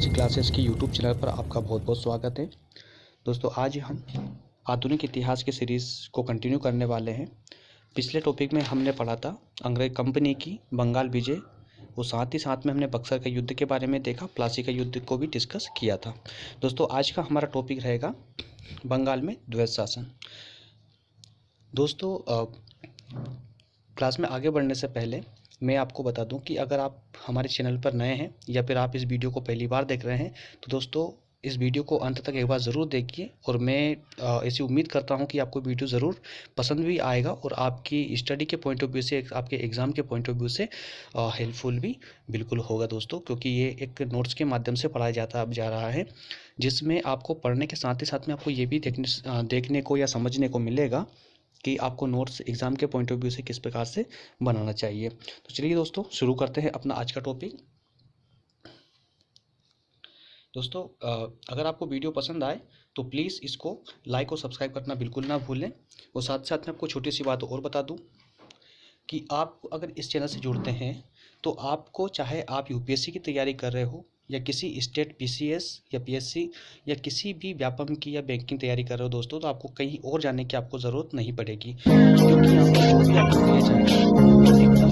Lodhaji classes की YouTube channel पर आपका बहुत बहुत स्वागत है। दोस्तों, आज हम आधुनिक इतिहास की सीरीज़ को कंटिन्यू करने वाले हैं। पिछले टॉपिक में हमने पढ़ा था अंग्रेज कंपनी की बंगाल विजय, और साथ ही साथ में हमने बक्सर के युद्ध के बारे में देखा, प्लासी का युद्ध को भी डिस्कस किया था। दोस्तों, आज का हमारा टॉपिक रहेगा बंगाल में द्वैत शासन। दोस्तों, क्लास में आगे बढ़ने से पहले मैं आपको बता दूं कि अगर आप हमारे चैनल पर नए हैं या फिर आप इस वीडियो को पहली बार देख रहे हैं, तो दोस्तों इस वीडियो को अंत तक एक बार ज़रूर देखिए। और मैं ऐसी उम्मीद करता हूं कि आपको वीडियो ज़रूर पसंद भी आएगा और आपकी स्टडी के पॉइंट ऑफ व्यू से, आपके एग्ज़ाम के पॉइंट ऑफ व्यू से हेल्पफुल भी बिल्कुल होगा दोस्तों, क्योंकि ये एक नोट्स के माध्यम से पढ़ाया जा रहा है, जिसमें आपको पढ़ने के साथ ही साथ में आपको ये भी देखने को या समझने को मिलेगा कि आपको नोट्स एग्ज़ाम के पॉइंट ऑफ व्यू से किस प्रकार से बनाना चाहिए। तो चलिए दोस्तों, शुरू करते हैं अपना आज का टॉपिक। दोस्तों, अगर आपको वीडियो पसंद आए तो प्लीज़ इसको लाइक और सब्सक्राइब करना बिल्कुल ना भूलें। और साथ साथ में आपको छोटी सी बात और बता दूं कि आप अगर इस चैनल से जुड़ते हैं तो आपको, चाहे आप यूपीएससी की तैयारी कर रहे हो या किसी स्टेट पीसीएस या पीएससी या किसी भी व्यापम की या बैंकिंग तैयारी कर रहे हो दोस्तों, तो आपको कहीं और जाने की आपको ज़रूरत नहीं पड़ेगी, क्योंकि यहाँ पर जो भी आपको दिया जाएगा वो एकदम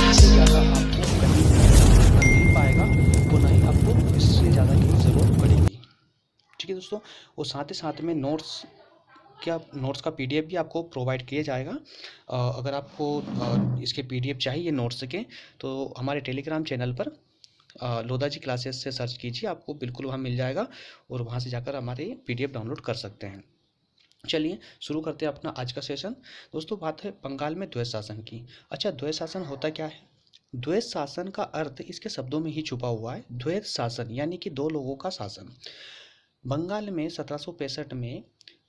इससे ज़्यादा आपको कहीं ना मिल पाएगा, और ना ही आपको इससे ज़्यादा की ज़रूरत पड़ेगी। ठीक है दोस्तों, और साथ ही साथ में नोट्स का पीडीएफ भी आपको प्रोवाइड किया जाएगा। अगर आपको इसके पीडीएफ चाहिए नोट्स के, तो हमारे टेलीग्राम चैनल पर लोधाजी क्लासेस से सर्च कीजिए, आपको बिल्कुल वहाँ मिल जाएगा और वहाँ से जाकर हमारे पीडीएफ डाउनलोड कर सकते हैं। चलिए शुरू करते हैं अपना आज का सेशन। दोस्तों, बात है बंगाल में द्वैत शासन की। अच्छा, द्वैत शासन होता क्या है? द्वैत शासन का अर्थ इसके शब्दों में ही छुपा हुआ है। द्वैत शासन यानी कि दो लोगों का शासन। बंगाल में 1765 में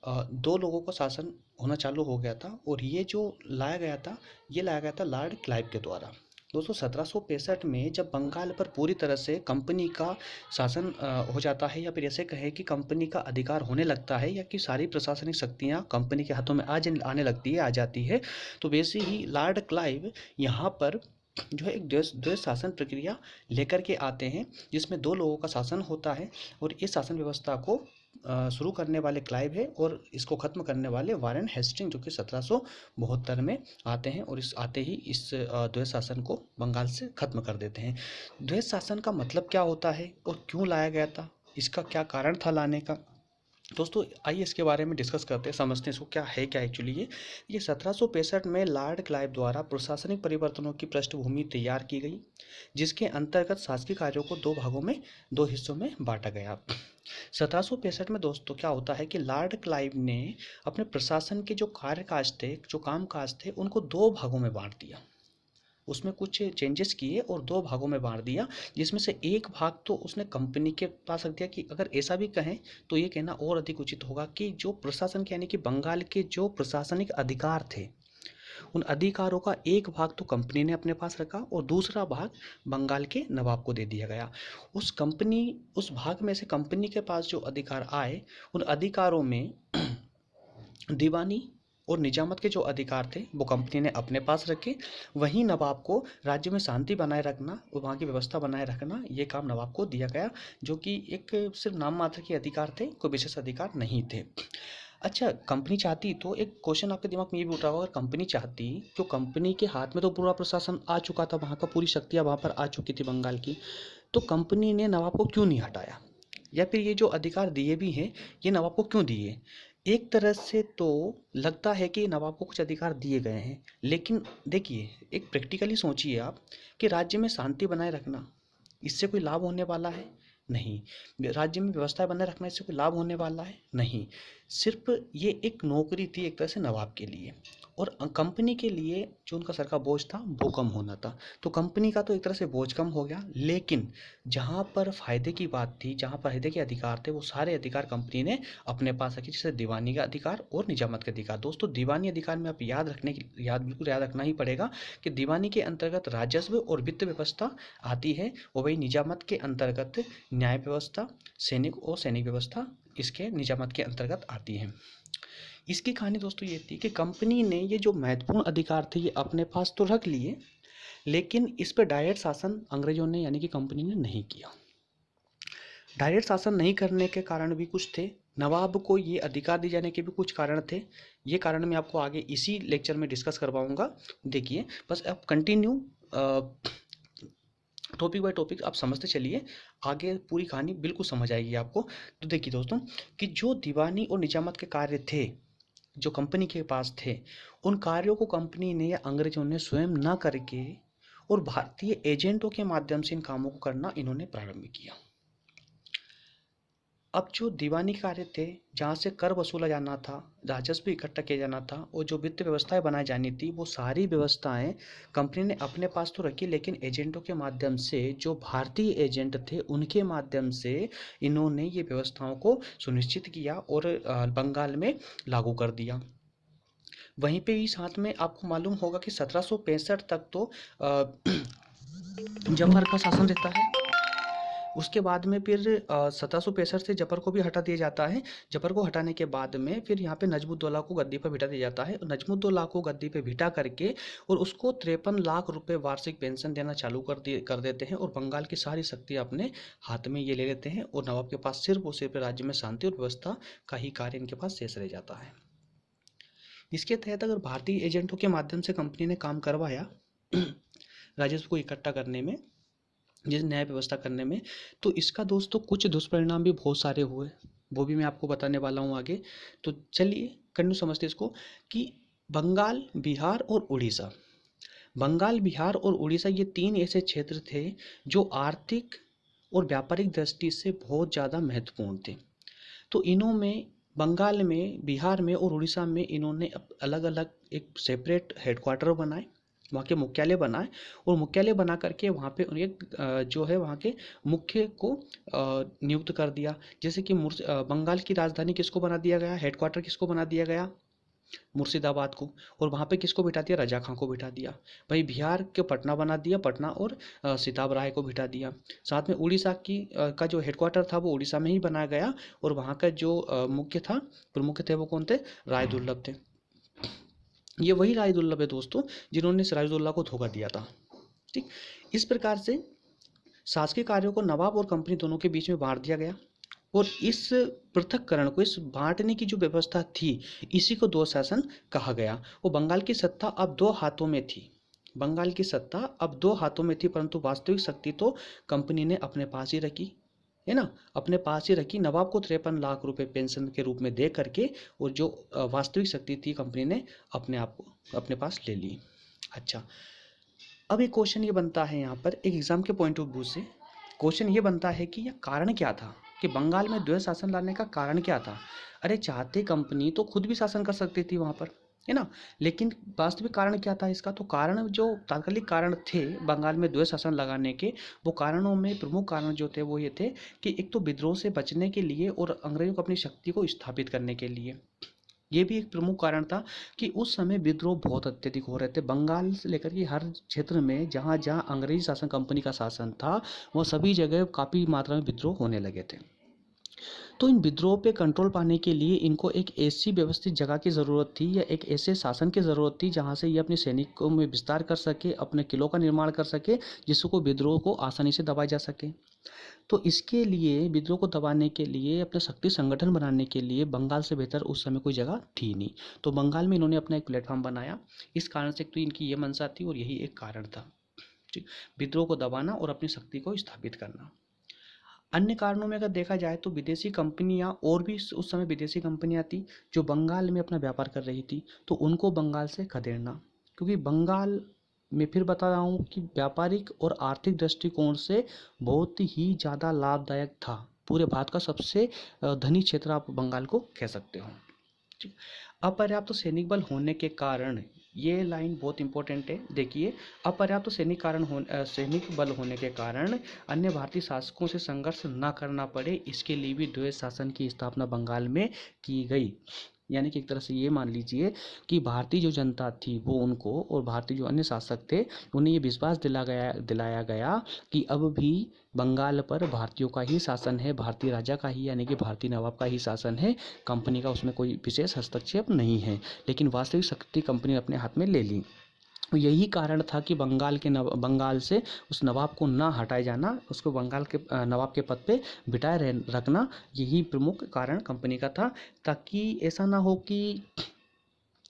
दो लोगों का शासन होना चालू हो गया था, और ये जो लाया गया था लॉर्ड क्लाइव के द्वारा। दोस्तों, 1765 में जब बंगाल पर पूरी तरह से कंपनी का शासन हो जाता है, या फिर ऐसे कहें कि कंपनी का अधिकार होने लगता है, या कि सारी प्रशासनिक शक्तियां कंपनी के हाथों में आने लगती है, आ जाती है, तो वैसे ही लॉर्ड क्लाइव यहाँ पर जो है एक द्वैत शासन प्रक्रिया लेकर के आते हैं, जिसमें दो लोगों का शासन होता है। और इस शासन व्यवस्था को शुरू करने वाले क्लाइव है, और इसको ख़त्म करने वाले वारेन हेस्टिंग, जो कि 1772 में आते हैं, और आते ही इस द्वैत शासन को बंगाल से ख़त्म कर देते हैं। द्वैत शासन का मतलब क्या होता है और क्यों लाया गया था, इसका क्या कारण था लाने का? दोस्तों, आइए इसके बारे में डिस्कस करते हैं, समझते हैं इसको क्या है क्या एक्चुअली। ये 1765 में लॉर्ड क्लाइव द्वारा प्रशासनिक परिवर्तनों की पृष्ठभूमि तैयार की गई, जिसके अंतर्गत शासकीय कार्यों को दो हिस्सों में बांटा गया। 1765 में दोस्तों क्या होता है कि लॉर्ड क्लाइव ने अपने प्रशासन के जो कार्यकाज थे, जो कामकाज थे, उनको दो भागों में बांट दिया। उसमें कुछ चेंजेस किए और दो भागों में बांट दिया, जिसमें से एक भाग तो उसने कंपनी के पास रख दिया, कि अगर ऐसा भी कहें तो ये कहना और अधिक उचित होगा कि जो प्रशासन के, यानी कि बंगाल के जो प्रशासनिक अधिकार थे, उन अधिकारों का एक भाग तो कंपनी ने अपने पास रखा और दूसरा भाग बंगाल के नवाब को दे दिया गया। उस भाग में से कंपनी के पास जो अधिकार आए, उन अधिकारों में दीवानी और निजामत के जो अधिकार थे वो कंपनी ने अपने पास रखे। वहीं नवाब को राज्य में शांति बनाए रखना और वहाँ की व्यवस्था बनाए रखना, ये काम नवाब को दिया गया, जो कि एक सिर्फ नाम मात्र के अधिकार थे, कोई विशेष अधिकार नहीं थे। अच्छा, कंपनी चाहती तो, एक क्वेश्चन आपके दिमाग में ये भी उठ रहा होगा, अगर कंपनी चाहती, तो कंपनी के हाथ में तो पूरा प्रशासन आ चुका था, वहाँ का पूरी शक्तियाँ वहाँ पर आ चुकी थी बंगाल की, तो कंपनी ने नवाब को क्यों नहीं हटाया, या फिर ये जो अधिकार दिए भी हैं ये नवाब को क्यों दिए? एक तरह से तो लगता है कि नवाब को कुछ अधिकार दिए गए हैं, लेकिन देखिए, एक प्रैक्टिकली सोचिए आप कि राज्य में शांति बनाए रखना, इससे कोई लाभ होने वाला है? नहीं। राज्य में व्यवस्था बनाए रखना, इससे कोई लाभ होने वाला है? नहीं। सिर्फ ये एक नौकरी थी एक तरह से नवाब के लिए, और कंपनी के लिए जो उनका सर का बोझ था वो कम होना था। तो कंपनी का तो एक तरह से बोझ कम हो गया, लेकिन जहाँ पर फायदे की बात थी, जहाँ पर फायदे के अधिकार थे, वो सारे अधिकार कंपनी ने अपने पास रखे, जैसे दीवानी का अधिकार और निजामत का अधिकार। दोस्तों, दीवानी अधिकार में आप बिल्कुल याद रखना ही पड़ेगा कि दीवानी के अंतर्गत राजस्व और वित्त व्यवस्था आती है, और वही निजामत के अंतर्गत न्याय व्यवस्था, सैनिक व्यवस्था इसके निजामत के अंतर्गत आती है। इसकी कहानी दोस्तों ये थी कि कंपनी ने ये जो महत्वपूर्ण अधिकार थे ये अपने पास तो रख लिए, लेकिन इस पर डायरेक्ट शासन अंग्रेजों ने, यानी कि कंपनी ने नहीं किया। डायरेक्ट शासन नहीं करने के कारण भी कुछ थे, नवाब को ये अधिकार दिए जाने के भी कुछ कारण थे। ये कारण मैं आपको आगे इसी लेक्चर में डिस्कस करवाऊंगा। देखिए बस आप कंटिन्यू टॉपिक बाय टॉपिक आप समझते चलिए, आगे पूरी कहानी बिल्कुल समझ आएगी आपको। तो देखिए दोस्तों कि जो दीवानी और निजामत के कार्य थे जो कंपनी के पास थे, उन कार्यों को कंपनी ने या अंग्रेजों ने स्वयं न करके और भारतीय एजेंटों के माध्यम से इन कामों को करना इन्होंने प्रारंभ किया। अब जो दीवानी कार्य थे, जहाँ से कर वसूला जाना था, राजस्व इकट्ठा किया जाना था और जो वित्त व्यवस्थाएं बनाई जानी थी, वो सारी व्यवस्थाएं कंपनी ने अपने पास तो रखी, लेकिन एजेंटों के माध्यम से, जो भारतीय एजेंट थे उनके माध्यम से इन्होंने ये व्यवस्थाओं को सुनिश्चित किया और बंगाल में लागू कर दिया। वहीं पे ही साथ में आपको मालूम होगा कि 1765 तक तो जफर का शासन रहता है। उसके बाद में फिर 1765 से जफर को भी हटा दिया जाता है। जफर को हटाने के बाद में फिर यहाँ पे नजमुद्दौला को गद्दी पर बिठा दिया जाता है। नजमुद्दौला को गद्दी पे बिठा करके और उसको 53 लाख रुपए वार्षिक पेंशन देना चालू कर देते हैं और बंगाल की सारी शक्ति अपने हाथ में ये ले लेते हैं और नवाब के पास सिर्फ और सिर्फ राज्य में शांति और व्यवस्था का ही कार्य इनके पास शेष रह जाता है। इसके तहत अगर भारतीय एजेंटों के माध्यम से कंपनी ने काम करवाया राजस्व को इकट्ठा करने में, जिस न्याय व्यवस्था करने में, तो इसका दोस्तों कुछ दुष्परिणाम भी बहुत सारे हुए, वो भी मैं आपको बताने वाला हूँ आगे। तो चलिए कंटिन्यू समझते इसको कि बंगाल, बिहार और उड़ीसा, बंगाल, बिहार और उड़ीसा ये तीन ऐसे क्षेत्र थे जो आर्थिक और व्यापारिक दृष्टि से बहुत ज़्यादा महत्वपूर्ण थे। तो इन्हों में बंगाल में, बिहार में और उड़ीसा में इन्होंने अलग अलग एक सेपरेट हेडक्वार्टर बनाए, वहाँ के मुख्यालय बनाए और मुख्यालय बना करके वहाँ पे एक जो है वहाँ के मुख्य को नियुक्त कर दिया। जैसे कि बंगाल की राजधानी किसको बना दिया गया, हेडक्वार्टर किसको बना दिया गया, मुर्शिदाबाद को, और वहाँ पे किसको बिठा दिया, रजा खां को बिठा दिया। वहीं बिहार के पटना बना दिया, पटना और सिताब राय को बिठा दिया। साथ में उड़ीसा का जो हेडक्वार्टर था वो उड़ीसा में ही बनाया गया और वहाँ का जो मुख्य था, प्रमुख थे, वो कौन थे, राय दुर्लभ थे। ये वही राय दुर्लभ है दोस्तों जिन्होंने सिराजुद्दौला को धोखा दिया था। ठीक, इस प्रकार से शासकीय कार्यों को नवाब और कंपनी दोनों के बीच में बांट दिया गया और इस पृथक्करण को, इस बांटने की जो व्यवस्था थी, इसी को दो शासन कहा गया। वो बंगाल की सत्ता अब दो हाथों में थी, बंगाल की सत्ता अब दो हाथों में थी, परंतु वास्तविक शक्ति तो कंपनी ने अपने पास ही रखी, है ना, अपने पास ही रखी। नवाब को 53 लाख रुपए पेंशन के रूप में दे करके और जो वास्तविक शक्ति थी कंपनी ने अपने आप को अपने पास ले ली। अच्छा, अब एक क्वेश्चन ये बनता है यहाँ पर, एक एग्जाम के पॉइंट ऑफ व्यू से क्वेश्चन ये बनता है कि यह कारण क्या था, कि बंगाल में द्वैत शासन लाने का कारण क्या था। अरे चाहते कंपनी तो खुद भी शासन कर सकती थी वहाँ पर, है ना, लेकिन वास्तविक कारण क्या था इसका। तो कारण, जो तात्कालिक कारण थे बंगाल में द्वैत शासन लगाने के, वो कारणों में प्रमुख कारण जो थे वो ये थे कि एक तो विद्रोह से बचने के लिए और अंग्रेजों को अपनी शक्ति को स्थापित करने के लिए। ये भी एक प्रमुख कारण था कि उस समय विद्रोह बहुत अत्यधिक हो रहे थे बंगाल से लेकर के हर क्षेत्र में, जहाँ जहाँ अंग्रेजी शासन कंपनी का शासन था, वह सभी जगह काफ़ी मात्रा में विद्रोह होने लगे थे। तो इन विद्रोह पे कंट्रोल पाने के लिए इनको एक ऐसी व्यवस्थित जगह की ज़रूरत थी या एक ऐसे शासन की ज़रूरत थी जहाँ से ये अपने सैनिकों में विस्तार कर सके, अपने किलों का निर्माण कर सके, जिसको विद्रोह को आसानी से दबाया जा सके। तो इसके लिए, विद्रोह को दबाने के लिए, अपने शक्ति संगठन बनाने के लिए बंगाल से बेहतर उस समय कोई जगह थी नहीं। तो बंगाल में इन्होंने अपना एक प्लेटफॉर्म बनाया। इस कारण से तो इनकी ये मंशा थी और यही एक कारण था, ठीक, विद्रोह को दबाना और अपनी शक्ति को स्थापित करना। अन्य कारणों में अगर देखा जाए तो विदेशी कंपनियां, और भी उस समय विदेशी कंपनियां थी जो बंगाल में अपना व्यापार कर रही थी, तो उनको बंगाल से खदेड़ना, क्योंकि बंगाल मैं फिर बता रहा हूँ कि व्यापारिक और आर्थिक दृष्टिकोण से बहुत ही ज़्यादा लाभदायक था। पूरे भारत का सबसे धनी क्षेत्र आप बंगाल को कह सकते हो। ठीक, अपर्याप्त सैनिक बल होने के कारण, ये लाइन बहुत इंपॉर्टेंट है, देखिए, अपर्याप्त सैनिक बल होने के कारण अन्य भारतीय शासकों से संघर्ष न करना पड़े, इसके लिए भी द्वैत शासन की स्थापना बंगाल में की गई। यानी कि एक तरह से ये मान लीजिए कि भारतीय जो जनता थी वो उनको, और भारतीय जो अन्य शासक थे उन्हें ये विश्वास दिलाया गया कि अब भी बंगाल पर भारतीयों का ही शासन है, भारतीय राजा का ही, यानी कि भारतीय नवाब का ही शासन है, कंपनी का उसमें कोई विशेष हस्तक्षेप नहीं है। लेकिन वास्तविक शक्ति कंपनी ने अपने हाथ में ले ली। यही कारण था कि बंगाल से उस नवाब को ना हटाए जाना, उसको बंगाल के नवाब के पद पे बिठाए रखना, यही प्रमुख कारण कंपनी का था, ताकि ऐसा ना हो कि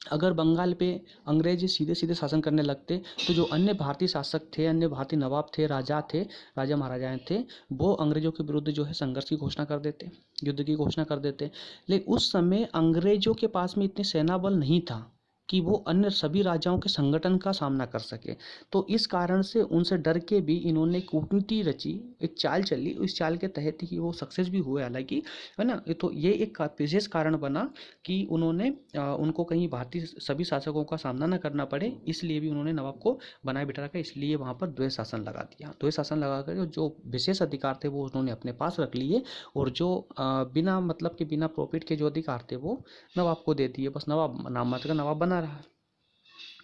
अगर बंगाल पे अंग्रेज सीधे सीधे शासन करने लगते तो जो अन्य भारतीय शासक थे, अन्य भारतीय नवाब थे, राजा महाराजाएं थे, वो अंग्रेजों के विरुद्ध जो है संघर्ष की घोषणा कर देते, युद्ध की घोषणा कर देते। लेकिन उस समय अंग्रेजों के पास में इतने सेना बल नहीं था कि वो अन्य सभी राजाओं के संगठन का सामना कर सके। तो इस कारण से उनसे डर के भी इन्होंने कूटनीति रची, एक चाल चली, इस चाल के तहत ही वो सक्सेस भी हुए हालांकि, है ना। तो ये एक विशेष कारण बना कि उन्होंने उनको कहीं भारतीय सभी शासकों का सामना न करना पड़े, इसलिए भी उन्होंने नवाब को बनाए बिठा रखा, इसलिए वहाँ पर द्वैत शासन लगा दिया। द्वैत शासन लगा कर जो विशेष अधिकार थे वो उन्होंने अपने पास रख लिए, और जो बिना मतलब के बिना प्रॉफिट के जो अधिकार थे वो नवाब को दे दिए। बस नवाब नाम मात्र का नवाब बना रहा।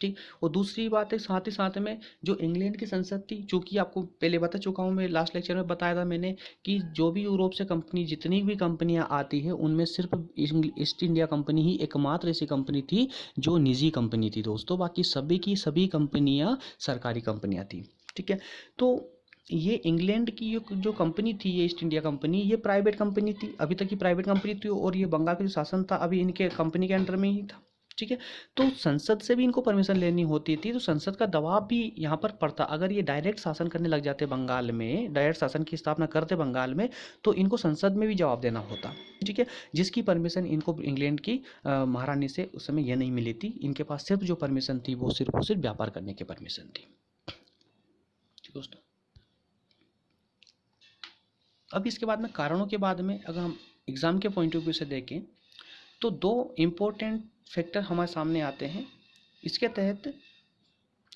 ठीक। और दूसरी बात है, साथ ही साथ में जो इंग्लैंड की संसद थी, चूंकि आपको पहले बता चुका हूँ मैं, लास्ट लेक्चर में बताया था मैंने कि जो भी यूरोप से कंपनी, जितनी भी कंपनियां आती है उनमें सिर्फ ईस्ट इंडिया कंपनी ही एकमात्र ऐसी कंपनी थी जो निजी कंपनी थी दोस्तों, बाकी सभी की सभी कंपनियां सरकारी कंपनियां थी। ठीक है। तो ये इंग्लैंड की जो कंपनी थी, ये ईस्ट इंडिया कंपनी, ये प्राइवेट कंपनी थी, अभी तक की प्राइवेट कंपनी थी, और ये बंगाल का जो शासन था अभी इनके कंपनी के अंडर में ही था। ठीक है। तो संसद से भी इनको परमिशन लेनी होती थी, तो संसद का दबाव भी यहाँ पर पड़ता। अगर ये डायरेक्ट शासन करने लग जाते बंगाल में, डायरेक्ट शासन की स्थापना करते बंगाल में, तो इनको संसद में भी जवाब देना होता। ठीक है। जिसकी परमिशन इनको इंग्लैंड की महारानी से उस समय यह नहीं मिली थी। इनके पास सिर्फ जो परमिशन थी वो सिर्फ व्यापार करने की परमिशन थी। ठीक दोस्तों, अब इसके बाद में कारणों के बाद में अगर हम एग्जाम के पॉइंट ऑफ व्यू से देखें तो दो इम्पोर्टेंट फैक्टर हमारे सामने आते हैं इसके तहत,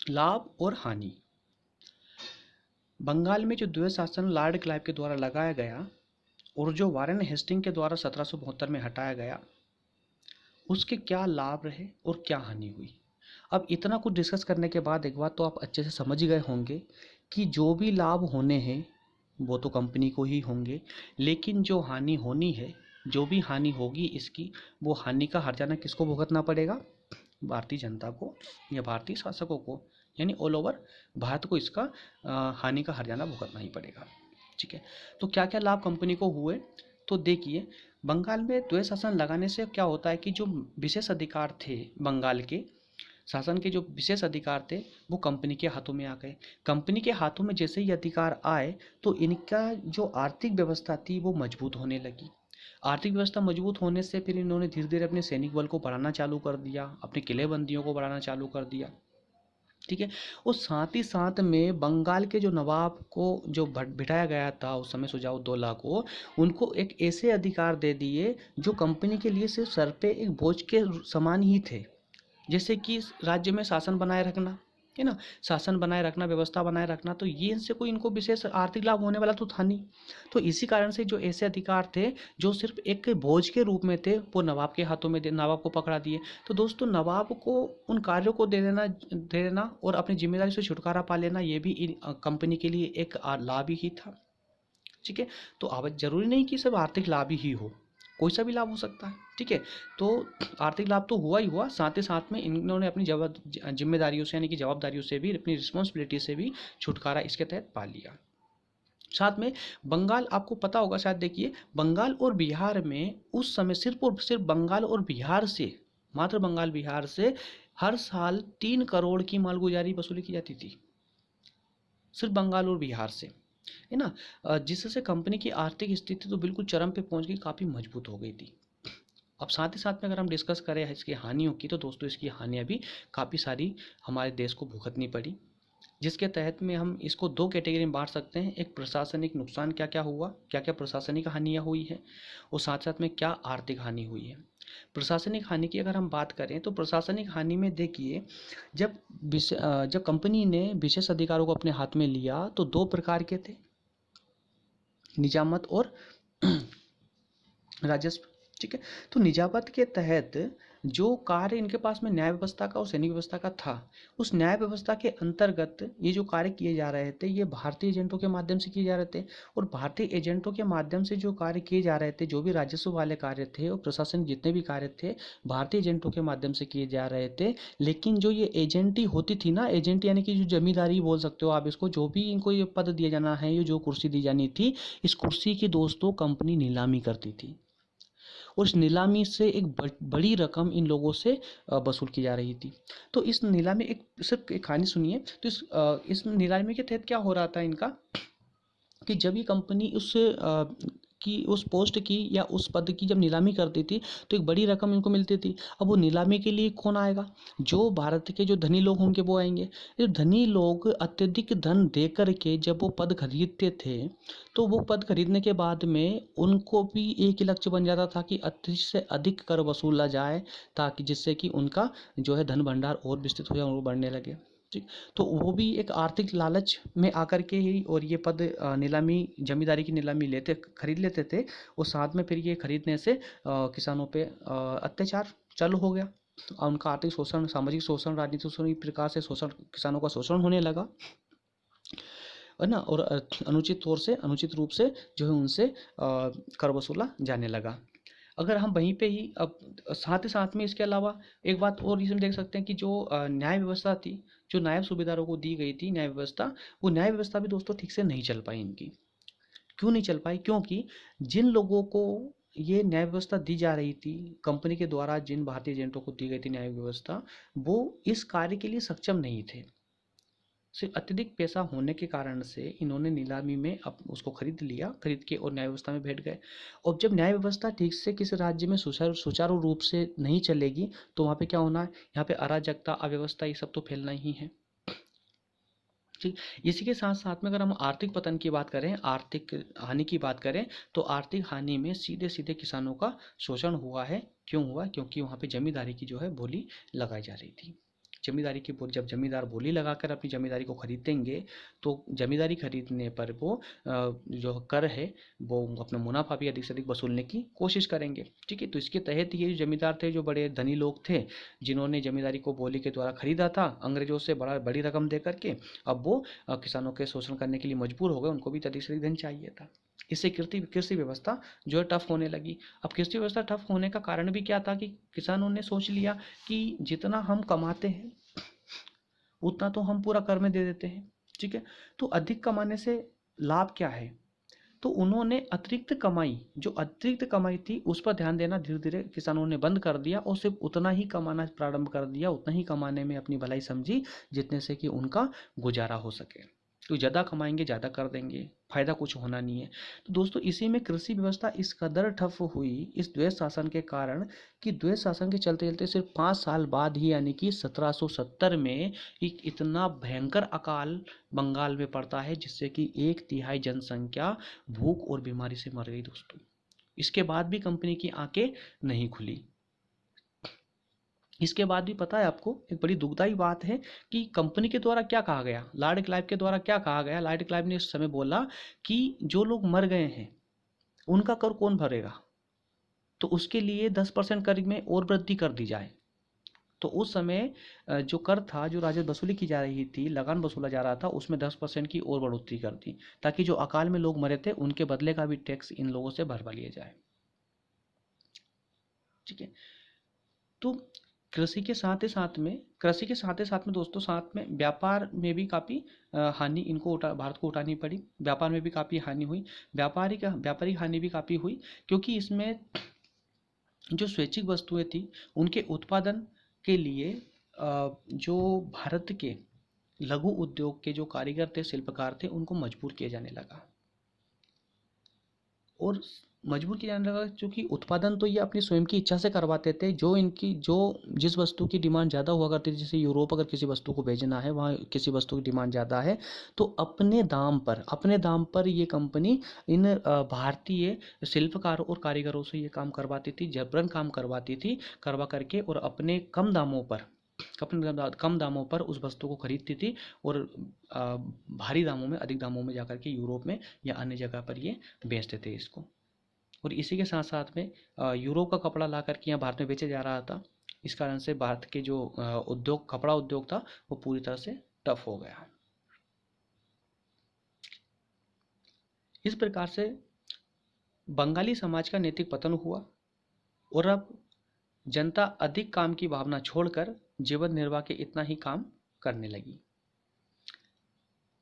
लाभ और हानि। बंगाल में जो द्वैत शासन लॉर्ड क्लाइव के द्वारा लगाया गया और जो वारेन हेस्टिंग के द्वारा 1772 में हटाया गया, उसके क्या लाभ रहे और क्या हानि हुई। अब इतना कुछ डिस्कस करने के बाद एक बात तो आप अच्छे से समझ गए होंगे कि जो भी लाभ होने हैं वो तो कंपनी को ही होंगे, लेकिन जो हानि होनी है, जो भी हानि होगी इसकी, वो हानि का हर्जाना किसको भुगतना पड़ेगा? भारतीय जनता को या भारतीय शासकों को, यानी ऑल ओवर भारत को इसका हानि का हर्जाना भुगतना ही पड़ेगा। ठीक है। तो क्या क्या लाभ कंपनी को हुए, तो देखिए, बंगाल में द्वैत शासन लगाने से क्या होता है कि जो विशेष अधिकार थे बंगाल के शासन के, जो विशेष अधिकार थे वो कंपनी के हाथों में आ गए। कंपनी के हाथों में जैसे ही अधिकार आए तो इनका जो आर्थिक व्यवस्था थी वो मजबूत होने लगी। आर्थिक व्यवस्था मजबूत होने से फिर इन्होंने धीरे धीरे अपने सैनिक बल को बढ़ाना चालू कर दिया, अपने किलेबंदियों को बढ़ाना चालू कर दिया। ठीक है। और साथ ही साथ में बंगाल के जो नवाब को जो बिठाया गया था उस समय सुजाउद्दौला को, उनको एक ऐसे अधिकार दे दिए जो कंपनी के लिए सिर्फ सर पे एक बोझ के समान ही थे, जैसे कि राज्य में शासन बनाए रखना, है ना, शासन बनाए रखना, व्यवस्था बनाए रखना। तो ये इनसे कोई इनको विशेष आर्थिक लाभ होने वाला तो था नहीं। तो इसी कारण से जो ऐसे अधिकार थे जो सिर्फ एक बोझ के रूप में थे, वो नवाब के हाथों में नवाब को पकड़ा दिए। तो दोस्तों, नवाब को उन कार्यों को दे देना और अपनी जिम्मेदारी से छुटकारा पा लेना, ये भी कंपनी के लिए एक लाभ ही था। ठीक है। तो अब जरूरी नहीं कि सिर्फ आर्थिक लाभ ही हो, कोई सा भी लाभ हो सकता है। ठीक है। तो आर्थिक लाभ तो हुआ ही हुआ, साथ ही साथ में इन्होंने अपनी जिम्मेदारियों से, यानी कि जवाबदारियों से भी, अपनी रिस्पॉन्सिबिलिटी से भी छुटकारा इसके तहत पा लिया। साथ में बंगाल, आपको पता होगा शायद, देखिए, बंगाल और बिहार में उस समय सिर्फ और सिर्फ बंगाल और बिहार से, मात्र बंगाल बिहार से हर साल 3 करोड़ की मालगुजारी वसूली की जाती थी, सिर्फ बंगाल और बिहार से, है ना। जिससे कंपनी की आर्थिक स्थिति तो बिल्कुल चरम पे पहुंच गई, काफ़ी मजबूत हो गई थी। अब साथ ही साथ में अगर हम डिस्कस करें इसकी हानियों की, तो दोस्तों इसकी हानियाँ भी काफ़ी सारी हमारे देश को भुगतनी पड़ी, जिसके तहत में हम इसको 2 कैटेगरी में बांट सकते हैं। एक प्रशासनिक नुकसान क्या क्या हुआ, क्या क्या प्रशासनिक हानियाँ हुई है, और साथ साथ में क्या आर्थिक हानि हुई है। प्रशासनिक हानि की अगर हम बात करें तो प्रशासनिक हानि में देखिए, जब कंपनी ने विशेष अधिकारों को अपने हाथ में लिया तो 2 प्रकार के थे, निजामत और राजस्व। ठीक है। तो निजामत के तहत जो कार्य इनके पास में न्याय व्यवस्था का और सैनिक व्यवस्था का था, उस न्याय व्यवस्था के अंतर्गत ये जो कार्य किए जा रहे थे ये भारतीय एजेंटों के माध्यम से किए जा रहे थे। और भारतीय एजेंटों के माध्यम से जो कार्य किए जा रहे थे, जो भी राजस्व वाले कार्य थे और प्रशासन जितने भी कार्य थे, भारतीय एजेंटों के माध्यम से किए जा रहे थे। लेकिन जो ये एजेंटी होती थी ना, एजेंट यानी कि जो जमींदारी बोल सकते हो आप इसको, जो भी इनको ये पद दिया जाना है, ये जो कुर्सी दी जानी थी, इस कुर्सी की दोस्तों कंपनी नीलामी करती थी। उस नीलामी से एक बड़ी रकम इन लोगों से वसूल की जा रही थी। तो इस नीलामी, एक सिर्फ एक कहानी सुनिए। तो इस नीलामी के तहत क्या हो रहा था इनका, कि जब ये कंपनी उस पोस्ट की या उस पद की जब नीलामी करती थी तो एक बड़ी रकम इनको मिलती थी। अब वो नीलामी के लिए कौन आएगा? जो भारत के जो धनी लोग होंगे वो आएंगे। जो धनी लोग अत्यधिक धन दे करके जब वो पद खरीदते थे, तो वो पद खरीदने के बाद में उनको भी एक ही लक्ष्य बन जाता था कि अधिक से अधिक कर वसूला जाए, ताकि जिससे कि उनका जो है धन भंडार और विस्तृत हो जाए और वो बढ़ने लगे। ठीक। तो वो भी एक आर्थिक लालच में आकर के ही और ये पद नीलामी, जमींदारी की नीलामी खरीद लेते थे। और साथ में फिर ये खरीदने से किसानों पे अत्याचार चालू हो गया। उनका आर्थिक शोषण, सामाजिक शोषण, राजनीतिक शोषण, इस प्रकार से शोषण, किसानों का शोषण होने लगा, है ना। और अनुचित रूप से जो है उनसे कर वसूला जाने लगा। अगर हम वहीं पे ही अब साथ ही साथ में इसके अलावा एक बात और इसमें देख सकते हैं कि जो न्याय व्यवस्था थी, जो नायब सूबेदारों को दी गई थी न्याय व्यवस्था, वो न्याय व्यवस्था भी दोस्तों ठीक से नहीं चल पाई इनकी। क्यों नहीं चल पाई? क्योंकि जिन लोगों को ये न्याय व्यवस्था दी जा रही थी, कंपनी के द्वारा जिन भारतीय एजेंटों को दी गई थी न्याय व्यवस्था, वो इस कार्य के लिए सक्षम नहीं थे। सिर्फ अत्यधिक पैसा होने के कारण से इन्होंने नीलामी में उसको खरीद लिया, खरीद के और न्याय व्यवस्था में बैठ गए। और जब न्याय व्यवस्था ठीक से किसी राज्य में सुचारू रूप से नहीं चलेगी, तो वहाँ पे क्या होना है? यहाँ पे अराजकता, अव्यवस्था, ये सब तो फैलना ही है। ठीक। इसी के साथ साथ में अगर हम आर्थिक पतन की बात करें, आर्थिक हानि की बात करें, तो आर्थिक हानि में सीधे सीधे किसानों का शोषण हुआ है। क्यों हुआ? क्योंकि वहाँ पे जमींदारी की जो है बोली लगाई जा रही थी। जमींदारी की बोली, जब जमींदार बोली लगाकर अपनी जमींदारी को खरीदेंगे, तो जमींदारी खरीदने पर वो जो कर है वो अपना मुनाफा भी अधिक से अधिक वसूलने की कोशिश करेंगे। ठीक है। तो इसके तहत ये जो जमींदार थे, जो बड़े धनी लोग थे, जिन्होंने जमींदारी को बोली के द्वारा खरीदा था अंग्रेजों से बड़ी रकम दे करके, अब वो किसानों के शोषण करने के लिए मजबूर हो गए। उनको भी अधिक से अधिक धन चाहिए था। इससे कृषि व्यवस्था जो है टफ होने लगी। अब कृषि व्यवस्था टफ होने का कारण भी क्या था कि किसानों ने सोच लिया कि जितना हम कमाते हैं उतना तो हम पूरा कर में दे देते हैं। ठीक है। तो अधिक कमाने से लाभ क्या है? तो उन्होंने जो अतिरिक्त कमाई थी उस पर ध्यान देना धीरे धीरे किसानों ने बंद कर दिया और सिर्फ उतना ही कमाना प्रारंभ कर दिया, उतना ही कमाने में अपनी भलाई समझी जितने से कि उनका गुजारा हो सके। तो ज़्यादा कमाएंगे, ज़्यादा कर देंगे, फायदा कुछ होना नहीं है। तो दोस्तों इसी में कृषि व्यवस्था इस कदर ठप हुई इस द्वैत शासन के कारण, कि द्वैत शासन के चलते चलते सिर्फ 5 साल बाद ही, यानी कि 1770 में एक इतना भयंकर अकाल बंगाल में पड़ता है, जिससे कि 1/3 जनसंख्या भूख और बीमारी से मर गई दोस्तों। इसके बाद भी कंपनी की आंखें नहीं खुली। इसके बाद भी पता है आपको, एक बड़ी दुखदाई बात है कि कंपनी के द्वारा क्या कहा गया, लॉर्ड क्लाइव के द्वारा क्या कहा गया। लॉर्ड क्लाइव ने इस समय बोला कि जो लोग मर गए हैं उनका कर कौन भरेगा, तो उसके लिए 10% कर में और वृद्धि कर दी जाए। तो उस समय जो कर था, जो राजस्व वसूली की जा रही थी, लगान वसूला जा रहा था, उसमें 10% की और बढ़ोतरी कर दी, ताकि जो अकाल में लोग मरे थे उनके बदले का भी टैक्स इन लोगों से भरवा लिया जाए। ठीक है। तो कृषि के साथ ही साथ में दोस्तों, साथ में व्यापार में भी काफ़ी हानि इनको भारत को उठानी पड़ी। व्यापार में भी काफ़ी हानि हुई, व्यापारिक हानि भी काफ़ी हुई, क्योंकि इसमें जो स्वैच्छिक वस्तुएं थी उनके उत्पादन के लिए जो भारत के लघु उद्योग के जो कारीगर थे, शिल्पकार थे, उनको मजबूर किया जाने लगा। और मजबूर किया जाने लगा क्योंकि उत्पादन तो ये अपनी स्वयं की इच्छा से करवाते थे। जिस वस्तु की डिमांड ज़्यादा हुआ करती थी, जैसे यूरोप अगर किसी वस्तु को भेजना है, वहाँ किसी वस्तु की डिमांड ज़्यादा है, तो अपने दाम पर ये कंपनी इन भारतीय शिल्पकारों और कारीगरों से ये काम करवाती थी, जबरन काम करवाती थी, करवा करके और अपने कम दामों पर उस वस्तु को खरीदती थी और भारी दामों में, अधिक दामों में जाकर के यूरोप में या अन्य जगह पर ये बेचते थे इसको। और इसी के साथ साथ में यूरोप का कपड़ा ला करके यहाँ भारत में बेचा जा रहा था। इस कारण से भारत के जो उद्योग, कपड़ा उद्योग था, वो पूरी तरह से टफ हो गया। इस प्रकार से बंगाली समाज का नैतिक पतन हुआ और अब जनता अधिक काम की भावना छोड़कर जीवन निर्वाह के इतना ही काम करने लगी।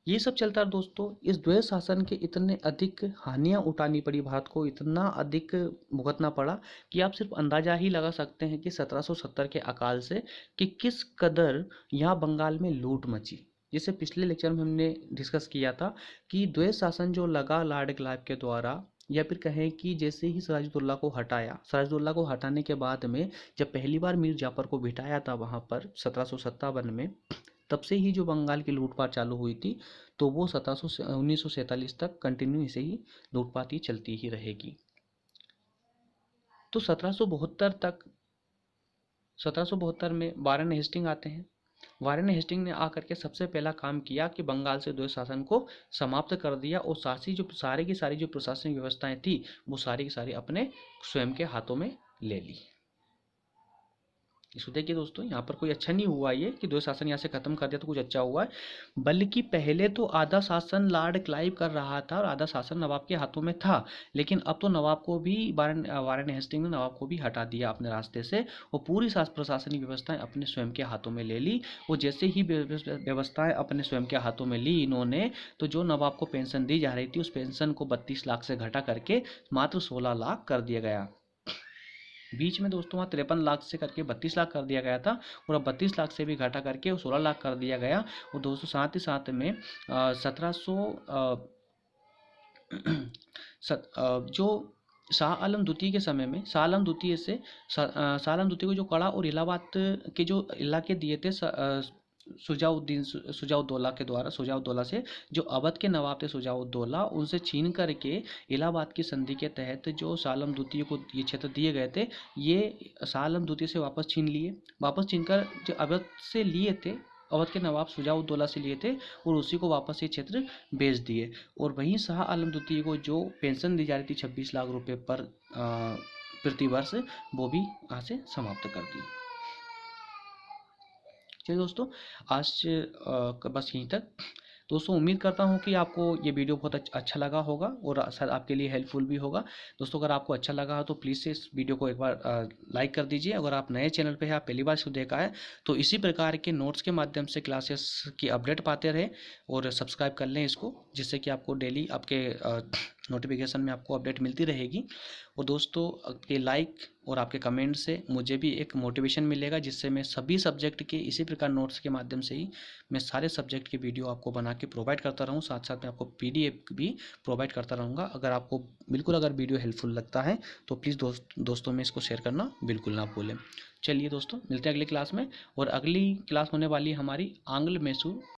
ये सब चलता है दोस्तों। इस द्वैध शासन के इतने अधिक हानियां उठानी पड़ी भारत को, इतना अधिक भुगतना पड़ा कि आप सिर्फ अंदाजा ही लगा सकते हैं कि 1770 के अकाल से कि किस कदर यहाँ बंगाल में लूट मची। जिसे पिछले लेक्चर में हमने डिस्कस किया था कि द्वैध शासन जो लगा लॉर्ड क्लाइव के द्वारा, या फिर कहें कि जैसे ही सिराजुद्दौला को हटाया, सिराजुद्दौला को हटाने के बाद में जब पहली बार मीर जाफर को बिठाया था वहाँ पर 1757 में, तब से ही जो बंगाल की लूटपाट चालू हुई थी, तो वो 1947 तक कंटिन्यू ऐसे ही लूटपाट ही चलती ही रहेगी। तो 1772 में वारेन हेस्टिंग आते हैं। वारेन हेस्टिंग ने आकर के सबसे पहला काम किया कि बंगाल से द्वैध शासन को समाप्त कर दिया और सारी की सारी जो प्रशासनिक व्यवस्थाएं थी वो सारी की सारी अपने स्वयं के हाथों में ले ली। इसको देखिए दोस्तों, यहाँ पर कोई अच्छा नहीं हुआ ये कि द्वैध शासन यहाँ से खत्म कर दिया तो कुछ अच्छा हुआ है, बल्कि पहले तो आधा शासन लॉर्ड क्लाइव कर रहा था और आधा शासन नवाब के हाथों में था, लेकिन अब तो नवाब को भी वारेन हेस्टिंग ने नवाब को भी हटा दिया अपने रास्ते से और पूरी प्रशासनिक व्यवस्थाएं अपने स्वयं के हाथों में ले ली। और जैसे ही व्यवस्थाएं अपने स्वयं के हाथों में ली इन्होंने, तो जो नवाब को पेंशन दी जा रही थी उस पेंशन को 32 लाख से घटा करके मात्र 16 लाख कर दिया गया। बीच में दोस्तों वहाँ 53 लाख से करके 32 लाख कर दिया गया था और अब 32 लाख से भी घटा करके 16 लाख कर दिया गया। और दोस्तों साथ ही साथ में 1700 जो शाह आलम द्वितीय के समय में शाह आलम द्वितीय को जो कड़ा और इलाहाबाद के जो इलाके दिए थे सुजाउद्दौला के द्वारा, सुजाउद्दौला से जो अवध के नवाब थे सुजाउद्दौला, उनसे छीन करके इलाहाबाद की संधि के तहत जो शाह आलम द्वितीय को ये क्षेत्र दिए गए थे, ये शाह आलम द्वितीय से वापस छीन लिए। वापस छीनकर जो अवध से लिए थे, अवध के नवाब सुजाउद्दौला से लिए थे और उसी को वापस ये क्षेत्र बेच दिए। और वहीं शाह आलम द्वितीय को जो पेंशन दी जा रही थी 26 लाख रुपए पर प्रतिवर्ष, वो भी यहाँ से समाप्त कर दी। चलिए दोस्तों, आज बस यहीं तक। दोस्तों उम्मीद करता हूँ कि आपको ये वीडियो बहुत अच्छा लगा होगा और शायद आपके लिए हेल्पफुल भी होगा। दोस्तों अगर आपको अच्छा लगा हो तो प्लीज़ से इस वीडियो को एक बार लाइक कर दीजिए। अगर आप नए चैनल पे हैं, आप पहली बार इसको देखा है, तो इसी प्रकार के नोट्स के माध्यम से क्लासेस की अपडेट पाते रहें और सब्सक्राइब कर लें इसको, जिससे कि आपको डेली आपके नोटिफिकेशन में आपको अपडेट मिलती रहेगी। और दोस्तों आपके लाइक और आपके कमेंट से मुझे भी एक मोटिवेशन मिलेगा, जिससे मैं सभी सब्जेक्ट के इसी प्रकार नोट्स के माध्यम से ही मैं सारे सब्जेक्ट की वीडियो आपको बना के प्रोवाइड करता रहूँ। साथ साथ मैं आपको PDF भी प्रोवाइड करता रहूँगा। अगर आपको बिल्कुल अगर वीडियो हेल्पफुल लगता है तो प्लीज़ दोस्तों में इसको शेयर करना बिल्कुल ना भूलें। चलिए दोस्तों, मिलते हैं अगली क्लास में। और अगली क्लास होने वाली है हमारी आंग्ल मैसूर